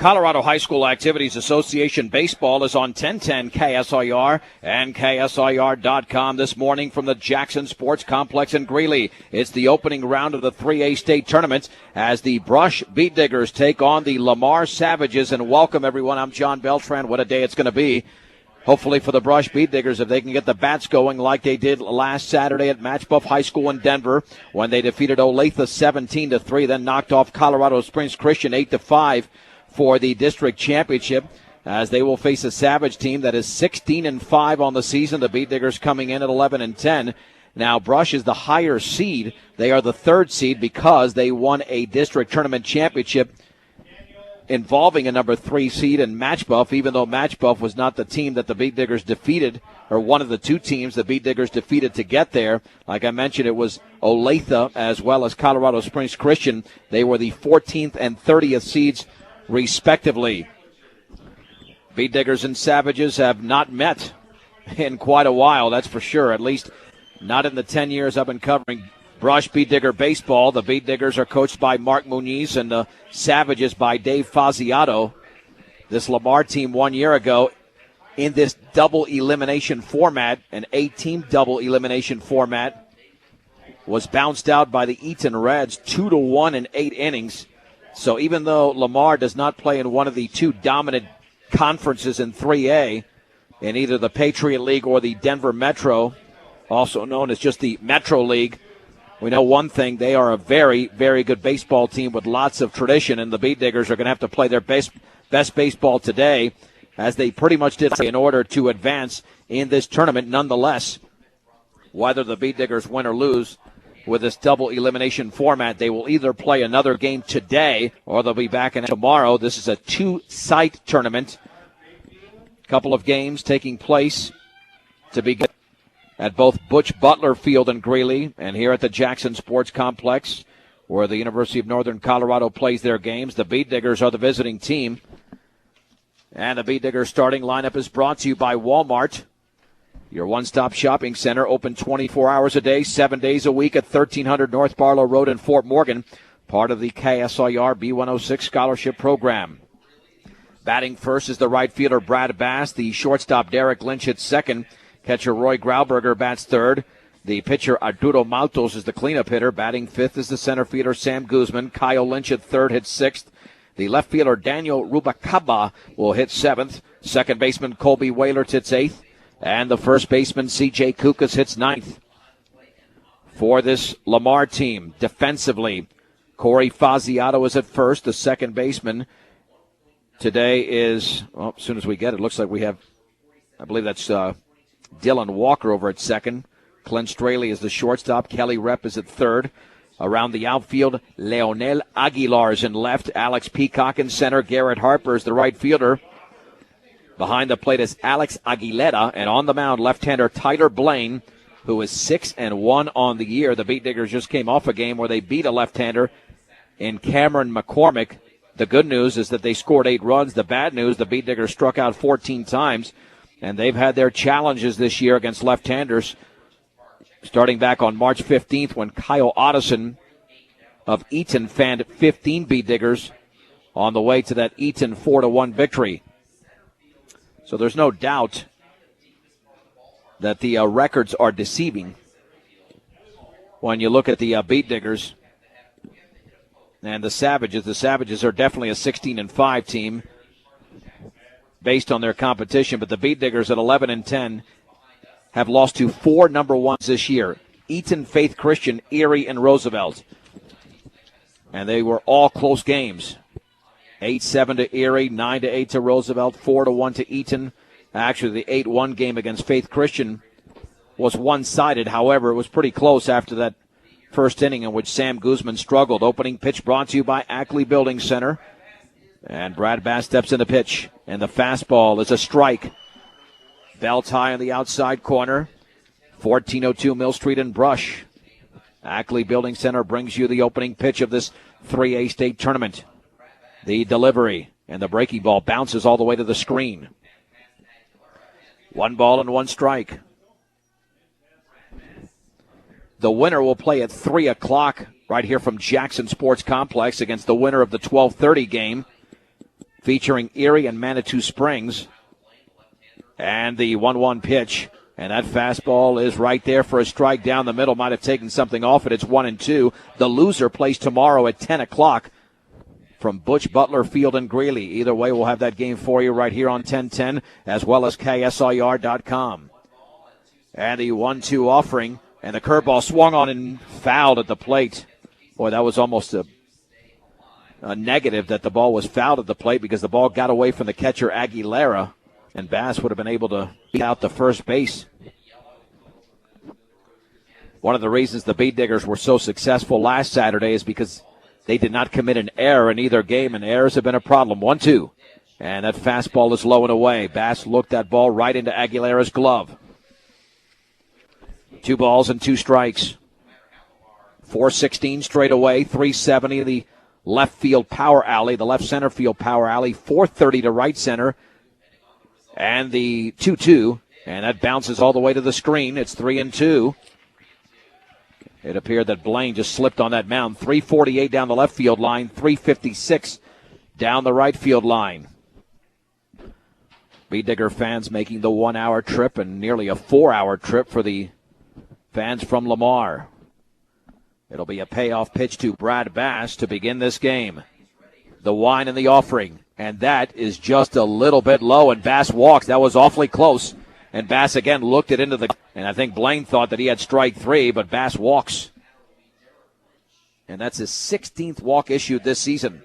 Colorado High School Activities Association Baseball is on 1010 KSIR and KSIR.com this morning from the Jackson Sports Complex in Greeley. It's the opening round of the 3A state tournament as the Brush Beat Diggers take on the Lamar Savages. And welcome, everyone. I'm John Beltran. What a day it's going to be. Hopefully for the Brush Beat Diggers, if they can get the bats going like they did last Saturday at Matchbuff High School in Denver when they defeated Olathe 17-3, then knocked off Colorado Springs Christian 8-5 for the district championship, as they will face a Savage team that is 16-5 on the season. The Beat Diggers coming in at 11-10. Now, Brush is the higher seed. They are the third seed because they won a district tournament championship involving a number 3 seed in Matchbuff, even though Matchbuff was not the team that the Beat Diggers defeated, or one of the two teams the Beat Diggers defeated to get there. Like I mentioned, it was Olathe as well as Colorado Springs Christian. They were the 14th and 30th seeds, respectively. Beat Diggers and Savages have not met in quite a while, that's for sure, at least not in the 10 years I've been covering Brush Beat Digger baseball. The Beat Diggers are coached by Mark Muniz and the Savages by Dave Faziato. This Lamar team 1 year ago in this double elimination format, an 8-team double elimination format, was bounced out by the Eaton Reds 2-1 in 8 innings. So even though Lamar does not play in one of the two dominant conferences in 3A, in either the Patriot League or the Denver Metro, also known as just the Metro League, we know one thing: they are a very, very good baseball team with lots of tradition, and the Beat Diggers are going to have to play their best baseball today, as they pretty much did in order to advance in this tournament. Nonetheless, whether the Beat Diggers win or lose with this double elimination format, they will either play another game today or they'll be back in tomorrow. This is a 2-site tournament. A couple of games taking place to begin at both Butch Butler Field in Greeley and here at the Jackson Sports Complex, where the University of Northern Colorado plays their games. The Beat Diggers are the visiting team. And the Beat Diggers starting lineup is brought to you by Walmart, your one-stop shopping center, open 24 hours a day, 7 days a week at 1300 North Barlow Road in Fort Morgan, part of the KSIR B106 Scholarship Program. Batting first is the right fielder Brad Bass. The shortstop Derek Lynch hits second. Catcher Roy Grauberger bats third. The pitcher Arturo Maltos is the cleanup hitter. Batting fifth is the center fielder Sam Guzman. Kyle Lynch at third hits sixth. The left fielder Daniel Rubacaba will hit seventh. Second baseman Colby Whalert hits eighth. And the first baseman C.J. Kukas hits ninth. For this Lamar team, defensively, Corey Faziato is at first. The second baseman today is, well, as soon as we get it, looks like we have, I believe that's Dylan Walker over at second. Clint Straley is the shortstop. Kelly Rep is at third. Around the outfield, Leonel Aguilar is in left. Alex Peacock in center. Garrett Harper is the right fielder. Behind the plate is Alex Aguilera. And on the mound, left-hander Tyler Blaine, who is 6-1 on the year. The Beat Diggers just came off a game where they beat a left-hander in Cameron McCormick. The good news is that they scored 8 runs. The bad news, the Beat Diggers struck out 14 times. And they've had their challenges this year against left-handers, starting back on March 15th when Kyle Otteson of Eaton fanned 15 Beat Diggers on the way to that Eaton 4-1 victory. So there's no doubt that the records are deceiving when you look at the Beat Diggers and the Savages. The Savages are definitely a 16-5 team based on their competition, but the Beat Diggers at 11-10 have lost to 4 number ones this year: Eaton, Faith Christian, Erie, and Roosevelt. And they were all close games. 8-7 to Erie, 9-8 to Roosevelt, 4-1 to Eaton. Actually, the 8-1 game against Faith Christian was one-sided. However, it was pretty close after that first inning in which Sam Guzman struggled. Opening pitch brought to you by Ackley Building Center. And Brad Bass steps in the pitch, and the fastball is a strike. Belt high on the outside corner. 1402 Mill Street in Brush. Ackley Building Center brings you the opening pitch of this 3A state tournament. The delivery, and the breaking ball bounces all the way to the screen. 1 ball and 1 strike. The winner will play at 3 o'clock right here from Jackson Sports Complex against the winner of the 12:30 game. featuring Erie and Manitou Springs. And the 1-1 pitch. And that fastball is right there for a strike down the middle. Might have taken something off it. It's 1-2. The loser plays tomorrow at 10 o'clock from Butch Butler Field in Greeley. Either way, we'll have that game for you right here on 1010 as well as KSIR.com. And the 1-2 offering. And the curveball swung on and fouled at the plate. Boy, that was almost a negative that the ball was fouled at the plate because the ball got away from the catcher Aguilera. And Bass would have been able to beat out the first base. One of the reasons the Bead Diggers were so successful last Saturday is because they did not commit an error in either game, and errors have been a problem. 1-2. And that fastball is low and away. Bass looked that ball right into Aguilera's glove. 2 balls and 2 strikes. 416 straight away, 370 the left field power alley, the left center field power alley, 430 to right center. And the 2-2, and that bounces all the way to the screen. It's 3-2. It appeared that Blaine just slipped on that mound. 348 down the left field line, 356 down the right field line. Bead Digger fans making the 1-hour trip and nearly a 4-hour trip for the fans from Lamar. It'll be a payoff pitch to Brad Bass to begin this game. The wine and the offering. And that is just a little bit low, and Bass walks. That was awfully close. And Bass again looked it into the... And I think Blaine thought that he had strike 3, but Bass walks. And that's his 16th walk issued this season.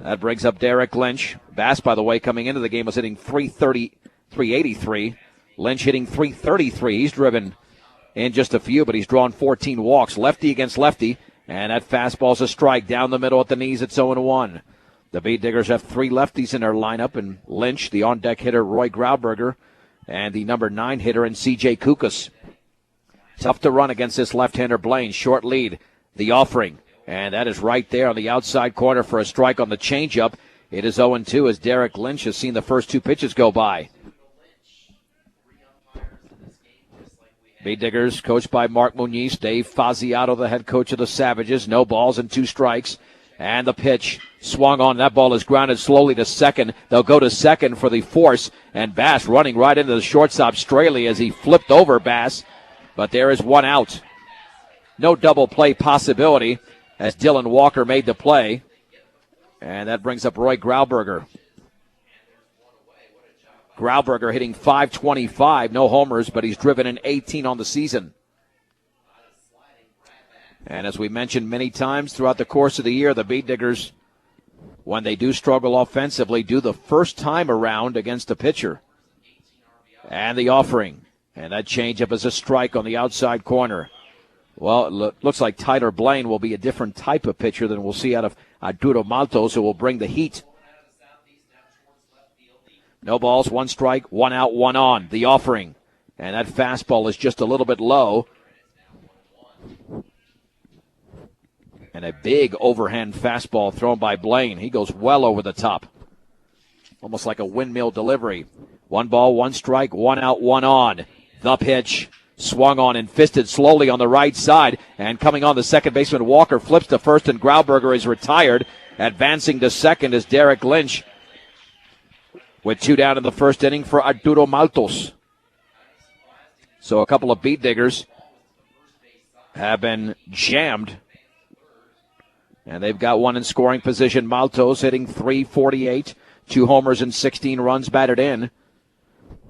That brings up Derek Lynch. Bass, by the way, coming into the game was hitting 383. Lynch hitting 333. He's driven in just a few, but he's drawn 14 walks. Lefty against lefty. And that fastball's a strike down the middle at the knees. It's 0-1. The Bead Diggers have 3 lefties in their lineup, and Lynch, the on-deck hitter, Roy Grauberger, and the number 9 hitter in C.J. Kukas. Tough to run against this left-hander Blaine. Short lead, the offering, and that is right there on the outside corner for a strike on the changeup. It is 0-2 as Derek Lynch has seen the first 2 pitches go by. Bead Diggers, coached by Mark Muniz. Dave Faziato, the head coach of the Savages. No balls and 2 strikes. And the pitch swung on. That ball is grounded slowly to second. They'll go to second for the force. And Bass running right into the shortstop Straley as he flipped over Bass. But there is 1 out. No double play possibility as Dylan Walker made the play. And that brings up Roy Grauberger. Grauberger hitting .525. No homers, but he's driven in 18 on the season. And as we mentioned many times throughout the course of the year, the Bead Diggers, when they do struggle offensively, do the first time around against a pitcher. And the offering. And that changeup is a strike on the outside corner. Well, it looks like Tyler Blaine will be a different type of pitcher than we'll see out of Arturo Maltos, who will bring the heat. No balls, 1 strike, 1 out, 1 on. The offering. And that fastball is just a little bit low. And a big overhand fastball thrown by Blaine. He goes well over the top. Almost like a windmill delivery. 1 ball, 1 strike, 1 out, 1 on. The pitch swung on and fisted slowly on the right side. And coming on, the second baseman Walker flips to first, and Grauberger is retired. Advancing to second is Derek Lynch with 2 down in the first inning for Arturo Maltos. So a couple of Bead Diggers have been jammed. And they've got 1 in scoring position. Maltos hitting .348, 2 homers and 16 runs batted in.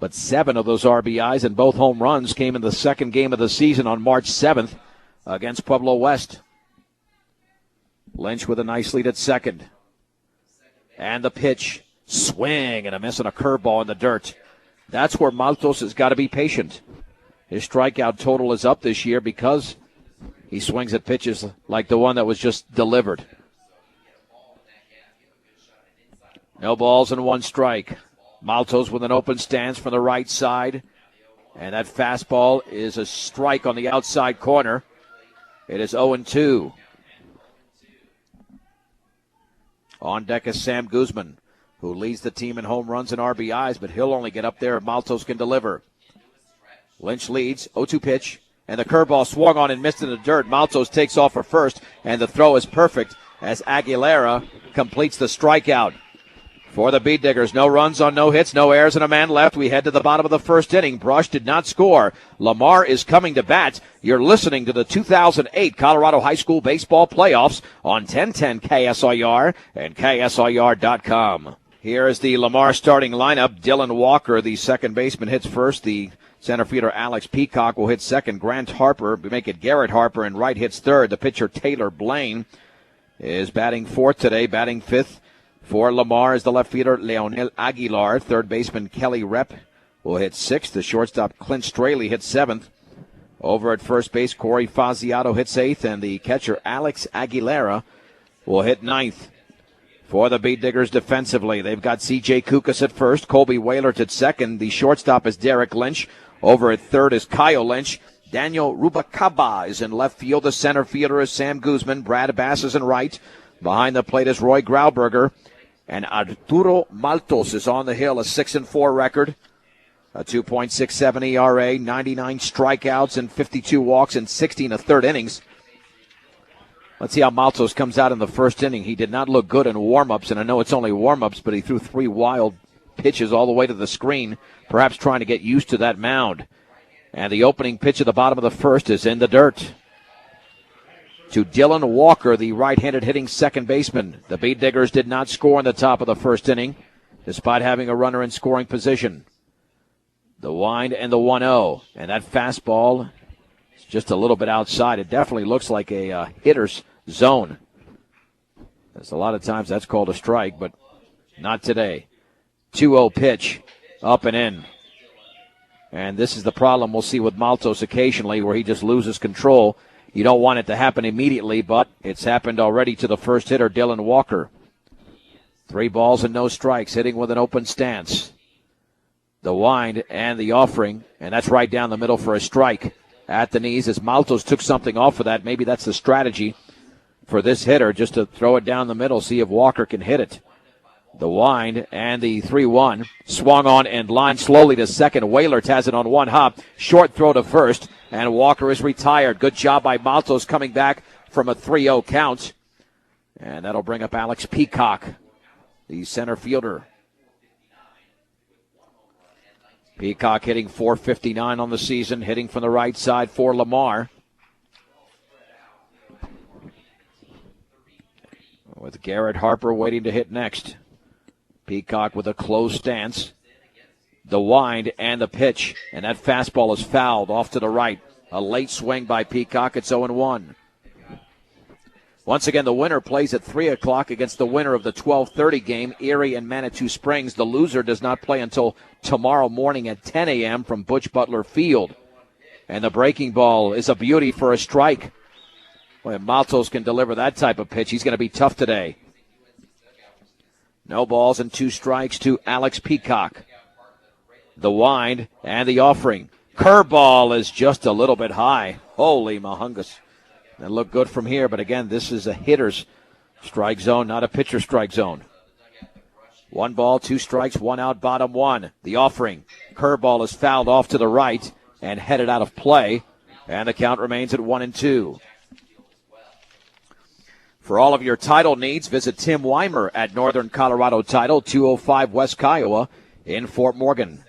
But 7 of those RBIs and both home runs came in the second game of the season on March 7th against Pueblo West. Lynch with a nice lead at second. And the pitch, swing and a miss on a curveball in the dirt. That's where Maltos has got to be patient. His strikeout total is up this year because he swings at pitches like the one that was just delivered. No balls and 1 strike. Maltos with an open stance from the right side. And that fastball is a strike on the outside corner. It is 0-2. On deck is Sam Guzman, who leads the team in home runs and RBIs, but he'll only get up there if Maltos can deliver. Lynch leads, 0-2 pitch. And the curveball swung on and missed in the dirt. Maltos takes off for first, and the throw is perfect as Aguilera completes the strikeout. For the Beat Diggers, no runs on no hits, no errors, and a man left. We head to the bottom of the first inning. Brush did not score. Lamar is coming to bat. You're listening to the 2008 Colorado High School Baseball Playoffs on 1010 KSIR and KSIR.com. Here is the Lamar starting lineup. Dylan Walker, the second baseman, hits first. The center fielder Alex Peacock will hit second. Grant Harper, make it Garrett Harper, and right hits third. The pitcher Taylor Blaine is batting fourth today. Batting fifth for Lamar is the left fielder Leonel Aguilar. Third baseman Kelly Rep will hit sixth. The shortstop Clint Straley hits seventh. Over at first base, Corey Faziato hits eighth, and the catcher Alex Aguilera will hit ninth. For the Beat Diggers defensively, they've got C.J. Kukas at first, Colby Waylert at second. The shortstop is Derek Lynch. Over at third is Kyle Lynch. Daniel Rubacaba is in left field. The center fielder is Sam Guzman. Brad Bass is in right. Behind the plate is Roy Grauberger. And Arturo Maltos is on the hill, a 6-4 record, a 2.67 ERA, 99 strikeouts and 52 walks in 16 1/3 innings. Let's see how Maltos comes out in the first inning. He did not look good in warm-ups, and I know it's only warm-ups, but he threw 3 wild pitches all the way to the screen, perhaps trying to get used to that mound. And the opening pitch at the bottom of the first is in the dirt to Dylan Walker, the right-handed hitting second baseman. The Beat Diggers did not score in the top of the first inning, despite having a runner in scoring position. The wind and the 1-0, and that fastball is just a little bit outside. It definitely looks like a hitter's zone. There's a lot of times that's called a strike, but not today. 2-0 pitch, up and in. And this is the problem we'll see with Maltos occasionally, where he just loses control. You don't want it to happen immediately, but it's happened already to the first hitter, Dylan Walker. 3 balls and no strikes, hitting with an open stance. The wind and the offering, and that's right down the middle for a strike at the knees as Maltos took something off of that. Maybe that's the strategy for this hitter, just to throw it down the middle, see if Walker can hit it. The wind and the 3-1, swung on and lined slowly to second. Waylert has it on one hop, short throw to first, and Walker is retired. Good job by Maltos coming back from a 3-0 count. And that'll bring up Alex Peacock, the center fielder. Peacock hitting .459 on the season, hitting from the right side for Lamar. With Garrett Harper waiting to hit next. Peacock with a closed stance. The wind and the pitch, and that fastball is fouled off to the right. A late swing by Peacock. It's 0-1. Once again, the winner plays at 3 o'clock against the winner of the 12:30 game, Erie and Manitou Springs. The loser does not play until tomorrow morning at 10 a.m. from Butch Butler Field. And the breaking ball is a beauty for a strike. Well, if Maltos can deliver that type of pitch, he's going to be tough today. No balls and 2 strikes to Alex Peacock. The wind and the offering. Curveball is just a little bit high. Holy mahungus. That looked good from here, but again, this is a hitter's strike zone, not a pitcher strike zone. 1 ball, 2 strikes, 1 out, bottom 1. The offering. Curveball is fouled off to the right and headed out of play, and the count remains at 1-2. For all of your title needs, visit Tim Weimer at Northern Colorado Title, 205 West Kiowa in Fort Morgan.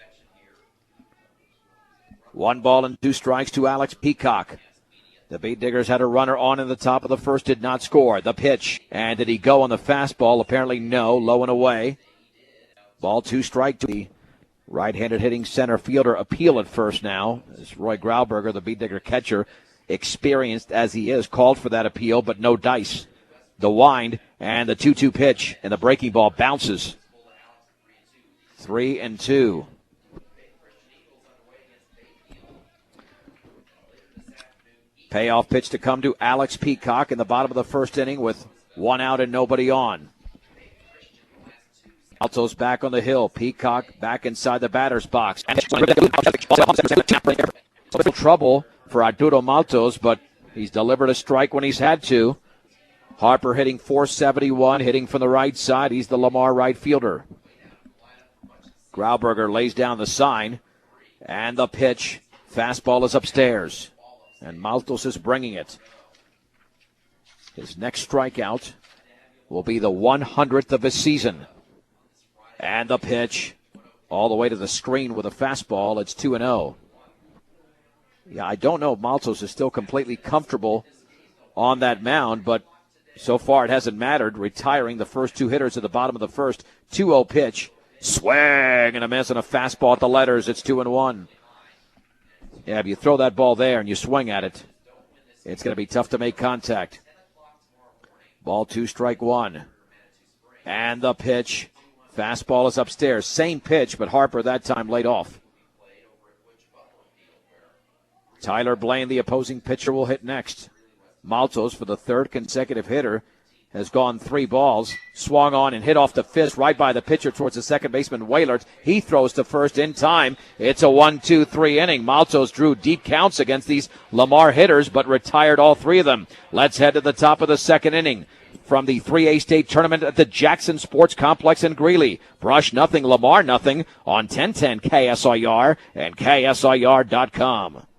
1 ball and 2 strikes to Alex Peacock. The Beat Diggers had a runner on in the top of the first, did not score. The pitch, and did he go on the fastball? Apparently no, low and away. Ball 2 strike to the right-handed hitting center fielder. Appeal at first now. As Roy Grauberger, the Beat Digger catcher, experienced as he is, called for that appeal, but no dice. The wind and the 2-2 pitch, and the breaking ball bounces. 3-2. Payoff pitch to come to Alex Peacock in the bottom of the first inning with 1 out and nobody on. Maltos back on the hill. Peacock back inside the batter's box. Trouble for Arturo Maltos, but he's delivered a strike when he's had to. Harper hitting .471, hitting from the right side. He's the Lamar right fielder. Grauberger lays down the sign, and the pitch. Fastball is upstairs, and Maltos is bringing it. His next strikeout will be the 100th of his season. And the pitch all the way to the screen with a fastball. It's 2-0. Yeah, I don't know if Maltos is still completely comfortable on that mound, but so far it hasn't mattered. Retiring the first two hitters at the bottom of the first. 2-0 pitch. Swing and a miss and a fastball at the letters. It's 2-1. Yeah, if you throw that ball there and you swing at it, it's going to be tough to make contact. Ball 2, strike 1. And the pitch. Fastball is upstairs. Same pitch, but Harper that time laid off. Tyler Blaine, the opposing pitcher, will hit next. Maltos, for the third consecutive hitter, has gone 3 balls. Swung on and hit off the fist right by the pitcher towards the second baseman, Wailert. He throws to first in time. It's a 1-2-3 inning. Maltos drew deep counts against these Lamar hitters, but retired all 3 of them. Let's head to the top of the second inning. From the 3A state tournament at the Jackson Sports Complex in Greeley. Brush nothing, Lamar nothing on 1010 KSIR and KSIR.com.